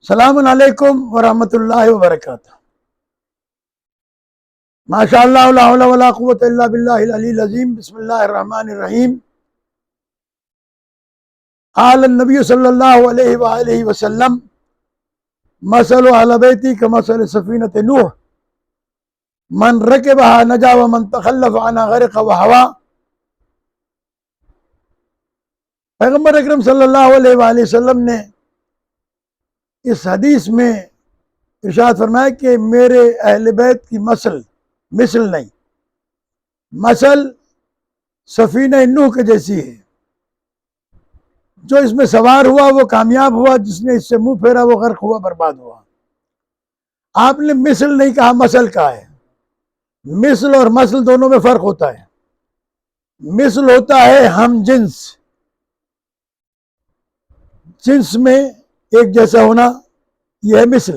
السلام علیکم ورحمۃ اللہ وبرکاتہ۔ ماشاء اللہ لا حول ولا قوۃ الا باللہ العلی العظیم۔ بسم اللہ الرحمن الرحیم۔ قال النبی صلی اللہ علیہ وآلہ وسلم مثل اہل بیتی کمثل سفینۃ نوح من رکبها نجا ومن تخلف عنها غرق وہوا۔ پیغمبر اکرم صلی اللہ علیہ وآلہ وسلم نے اس حدیث میں ارشاد فرمایا کہ میرے اہل بیت کی مثل نہیں، مثل سفینہ نوح کے جیسی ہے۔ جو اس میں سوار ہوا وہ کامیاب ہوا، جس نے اس سے منہ پھیرا وہ غرق ہوا، برباد ہوا۔ آپ نے مثل نہیں کہا، مثل کہا ہے۔ مثل اور مثل دونوں میں فرق ہوتا ہے۔ مثل ہوتا ہے ہم جنس میں ایک جیسا ہونا، یہ ہے مثل۔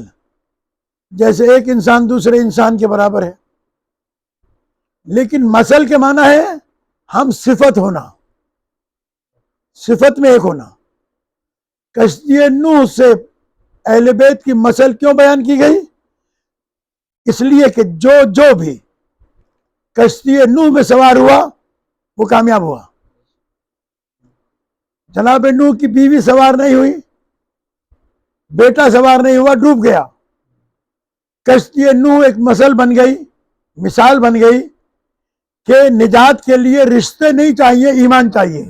جیسے ایک انسان دوسرے انسان کے برابر ہے۔ لیکن مثل کے معنی ہے ہم صفت ہونا، صفت میں ایک ہونا۔ کشتی نوح سے اہل بیت کی مثل کیوں بیان کی گئی؟ اس لیے کہ جو بھی کشتی نوح میں سوار ہوا وہ کامیاب ہوا۔ جناب نوح کی بیوی سوار نہیں ہوئی، بیٹا سوار نہیں ہوا، ڈوب گیا۔ کشتی نوح ایک مثل بن گئی، مثال بن گئی کہ نجات کے لیے رشتے نہیں چاہیے، ایمان چاہیے۔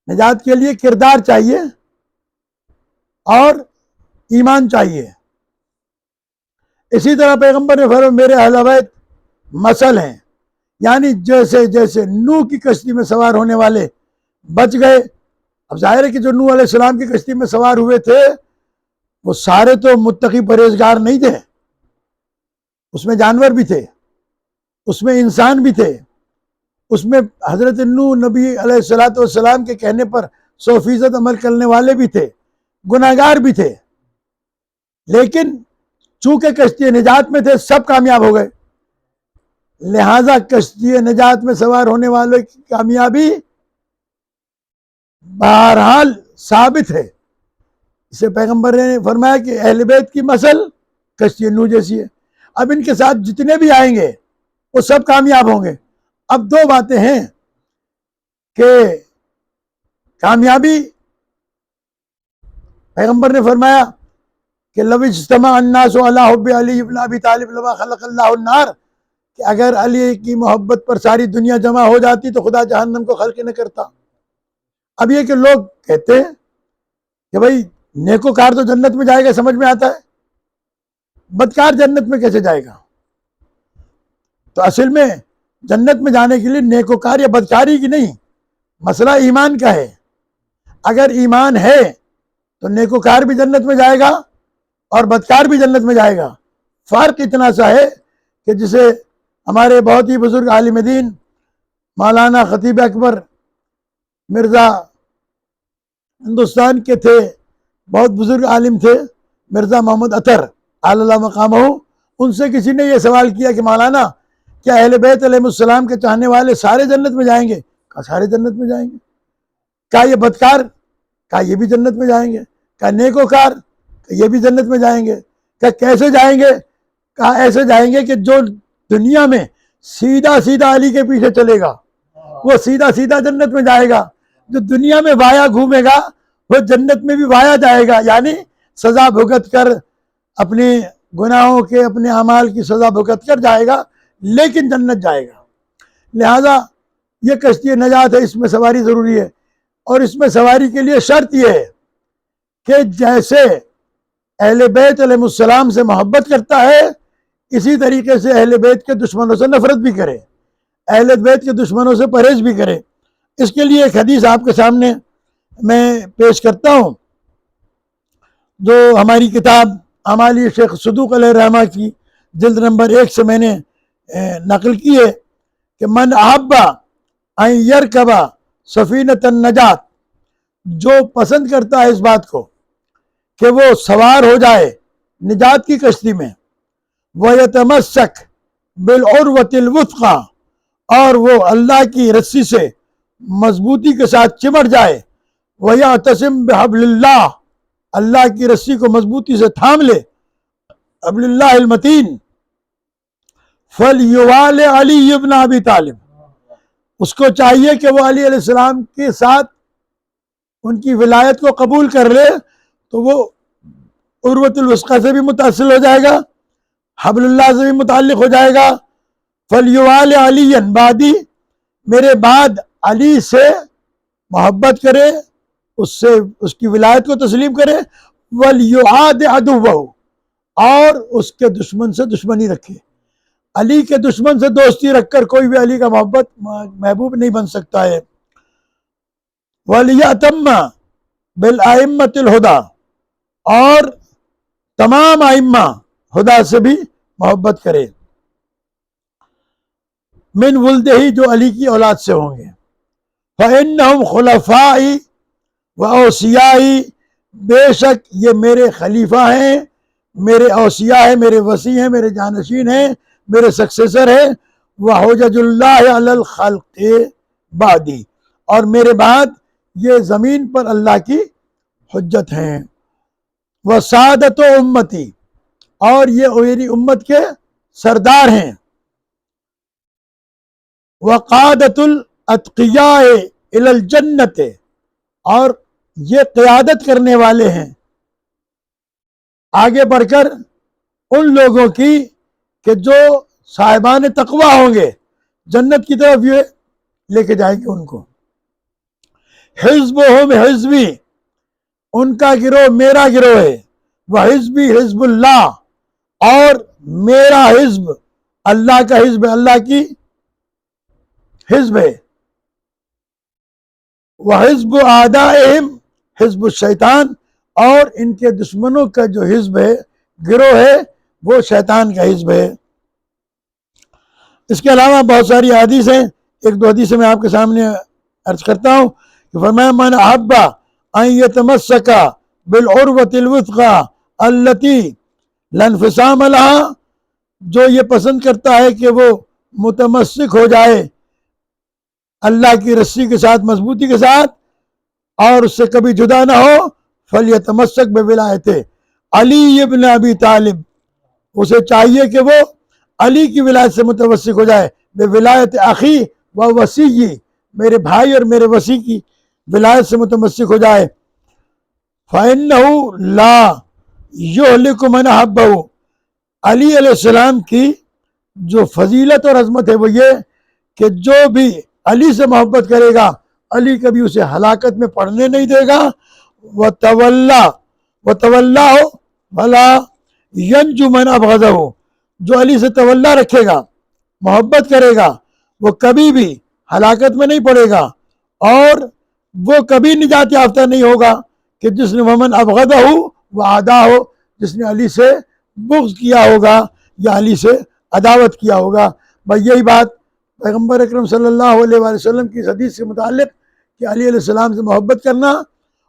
نجات کے لیے کردار چاہیے اور ایمان چاہیے۔ اسی طرح پیغمبر نے فرمایا میرے اہل بیت مثل ہیں، یعنی جیسے نوح کی کشتی میں سوار ہونے والے بچ گئے۔ اب ظاہر ہے کہ جو نوح علیہ السلام کی کشتی میں سوار ہوئے تھے وہ سارے تو متقی پرہیزگار نہیں تھے، اس میں جانور بھی تھے، اس میں انسان بھی تھے، اس میں حضرت نوح نبی علیہ السلام کے کہنے پر 100% عمل کرنے والے بھی تھے، گناہگار بھی تھے۔ لیکن چونکہ کشتی نجات میں تھے سب کامیاب ہو گئے، لہذا کشتی نجات میں سوار ہونے والوں کی کامیابی بہرحال ثابت ہے۔ اسے پیغمبر نے فرمایا کہ اہل بیت کی مثل کشتی نوح جیسی ہے۔ اب ان کے ساتھ جتنے بھی آئیں گے وہ سب کامیاب ہوں گے۔ اب دو باتیں ہیں کہ کامیابی، پیغمبر نے فرمایا کہ لو اجتمع الناس علی حب علی بن ابی طالب لما خلق اللہ النار، کہ اگر علی کی محبت پر ساری دنیا جمع ہو جاتی تو خدا جہنم کو خلق نہ کرتا۔ اب یہ کہ لوگ کہتے ہیں کہ بھائی نیکوکار تو جنت میں جائے گا، سمجھ میں آتا ہے، بدکار جنت میں کیسے جائے گا؟ تو اصل میں جنت میں جانے کے لیے نیکوکار یا بدکاری کی نہیں، مسئلہ ایمان کا ہے۔ اگر ایمان ہے تو نیکوکار بھی جنت میں جائے گا اور بدکار بھی جنت میں جائے گا۔ فرق اتنا سا ہے کہ جسے ہمارے بہت ہی بزرگ عالم دین مولانا خطیب اکبر مرزا ہندوستان کے تھے، بہت بزرگ عالم تھے، مرزا محمد عطر اعلیٰ مقامہ، ان سے کسی نے یہ سوال کیا کہ مولانا کیا اہل بیت علیہ السلام کے چاہنے والے سارے جنت میں جائیں گے؟ کہا سارے جنت میں جائیں گے۔ کہا یہ بدکار؟ کہا یہ بھی جنت میں جائیں گے۔ کہا نیکوکار؟ کہا یہ بھی جنت میں جائیں گے۔ کہا کیسے جائیں گے؟ کہا ایسے جائیں گے کہ جو دنیا میں سیدھا علی کے پیچھے چلے گا وہ سیدھا جنت میں جائے گا، جو دنیا میں وایا گھومے گا وہ جنت میں بھی وایا جائے گا، یعنی سزا بھگت کر اپنے گناہوں کے، اپنے اعمال کی سزا بھگت کر جائے گا، لیکن جنت جائے گا۔ لہذا یہ کشتی نجات ہے، اس میں سواری ضروری ہے، اور اس میں سواری کے لیے شرط یہ ہے کہ جیسے اہل بیت علیہ السلام سے محبت کرتا ہے اسی طریقے سے اہل بیت کے دشمنوں سے نفرت بھی کرے، اہل بیت کے دشمنوں سے پرہیز بھی کرے۔ اس کے لیے ایک حدیث آپ کے سامنے میں پیش کرتا ہوں، جو ہماری کتاب اعمال شیخ صدوق علیہ رحمہ کی جلد نمبر 1 سے میں نے نقل کی ہے کہ من احب ان یرکب سفینۃ النجات، جو پسند کرتا ہے اس بات کو کہ وہ سوار ہو جائے نجات کی کشتی میں، وَيَتَمَسَّكْ بِالْعُرْوَةِ الْوُثْقَى، اور وہ اللہ کی رسی سے مضبوطی کے ساتھ چمٹ جائے، وَيَعْتَصِمْ بِحَبْلِ اللَّهِ، اللہ کی رسی کو مضبوطی سے تھام لے، حبل اللہ المتین، فَلْيُوَالِ علی ابن ابی طالب، اس کو چاہیے کہ وہ علی علیہ السلام کے ساتھ ان کی ولایت کو قبول کر لے، تو وہ عروۃ الوثقیٰ سے بھی متصل ہو جائے گا، حبل اللہ سے بھی متعلق ہو جائے گا۔ فَلْيُوَالِ عَلِيًّا بعدی، میرے بعد علی سے محبت کرے، اس سے اس کی ولایت کو تسلیم کرے، وَلْيُعَادِ عَدُوَّهُ، اور اس کے دشمن سے دشمنی رکھے۔ علی کے دشمن سے دوستی رکھ کر کوئی بھی علی کا محبوب نہیں بن سکتا ہے۔ وَلْيَأْتَمَّ بِالْأَئِمَّةِ الْهُدَى، اور تمام ائمہ ہدا سے بھی محبت کرے، من ولدہی، جو علی کی اولاد سے ہوں گے۔ فَإِنَّهُمْ خُلَفَائِي وَأَوْصِيَائِي، بے شک یہ میرے خلیفہ ہیں، میرے اوصیاء ہیں، میرے وصی ہیں، میرے جانشین ہیں، میرے سکسیسر ہیں۔ وَحُجَجُ اللَّهِ عَلَى الْخَلْقِ بَعْدِي، اور میرے بعد یہ زمین پر اللہ کی حجت ہیں۔ وَسَادَةُ أُمَّتِي، اور یہ میری امت کے سردار ہیں۔ وَقَادَةُ الْأَتْقِيَاءِ إِلَى الْجَنَّةِ، اور یہ قیادت کرنے والے ہیں آگے بڑھ کر ان لوگوں کی کہ جو صاحبان تقویٰ ہوں گے، جنت کی طرف یہ لے کے جائیں گے ان کو۔ حزبہم حزبی، ان کا گروہ میرا گروہ ہے، وحزبی حزب اللہ، اور میرا حزب اللہ کا حزب ہے، اللہ کی حزب ہے۔ وحزب اعدائہم حزب الشیطان، اور ان کے دشمنوں کا جو حزب ہے، گروہ ہے، وہ شیطان کا حزب ہے۔ اس کے علاوہ بہت ساری حدیث ہیں، ایک دو حدیثیں میں آپ کے سامنے عرض کرتا ہوں کہ فرمایا من احب ان یتمسک بالعروۃ الوثقی التی لا انفصام لها، جو یہ پسند کرتا ہے کہ وہ متمسک ہو جائے اللہ کی رسی کے ساتھ، مضبوطی کے ساتھ، اور اس سے کبھی جدا نہ ہو، فلیتمسک بولایت علی ابن ابی طالب، اسے چاہیے کہ وہ علی کی ولایت سے متمسک ہو جائے، بولایت اخی و وصی، میرے بھائی اور میرے وصی کی ولایت سے متمسک ہو جائے۔ فَإِنَّهُ لَا يُهْلِكُ مَنْ أَحَبَّهُ، علی علیہ السلام کی جو فضیلت اور عظمت ہے وہ یہ کہ جو بھی علی سے محبت کرے گا، علی کبھی اسے ہلاکت میں پڑنے نہیں دے گا۔ وَتَوَلَّاهُ وَلَا يَنْجُ مَنْ أَبْغَضَهُ، جو علی سے تولا رکھے گا، محبت کرے گا، وہ کبھی بھی ہلاکت میں نہیں پڑے گا، اور وہ کبھی نجات یافتہ نہیں ہوگا کہ جس نے ومن ابغضہ وعاداہ، جس نے علی سے بغض کیا ہوگا یا علی سے عداوت کیا ہوگا۔ بھائی یہی بات پیغمبر اکرم صلی اللہ علیہ وآلہ وسلم کی اس حدیث سے متعلق کہ علی علیہ السلام سے محبت کرنا،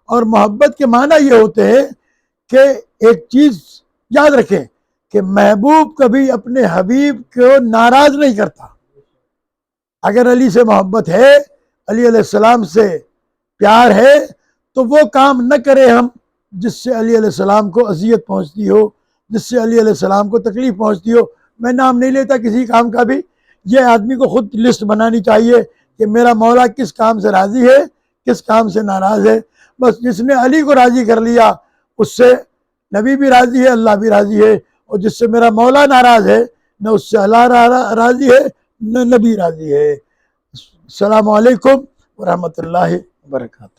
اور محبت کے معنی یہ ہوتے ہیں کہ ایک چیز یاد رکھیں کہ محبوب کبھی اپنے حبیب کو ناراض نہیں کرتا۔ اگر علی سے محبت ہے، علی علیہ السلام سے پیار ہے، تو وہ کام نہ کرے ہم جس سے علی علیہ السلام کو اذیت پہنچتی ہو، جس سے علی علیہ السلام کو تکلیف پہنچتی ہو۔ میں نام نہیں لیتا کسی کام کا بھی، یہ آدمی کو خود لسٹ بنانی چاہیے کہ میرا مولا کس کام سے راضی ہے، کس کام سے ناراض ہے۔ بس جس نے علی کو راضی کر لیا، اس سے نبی بھی راضی ہے، اللہ بھی راضی ہے، اور جس سے میرا مولا ناراض ہے، نہ اس سے اللہ راضی ہے، نہ نبی راضی ہے۔ السلام علیکم ورحمۃ اللہ وبرکاتہ۔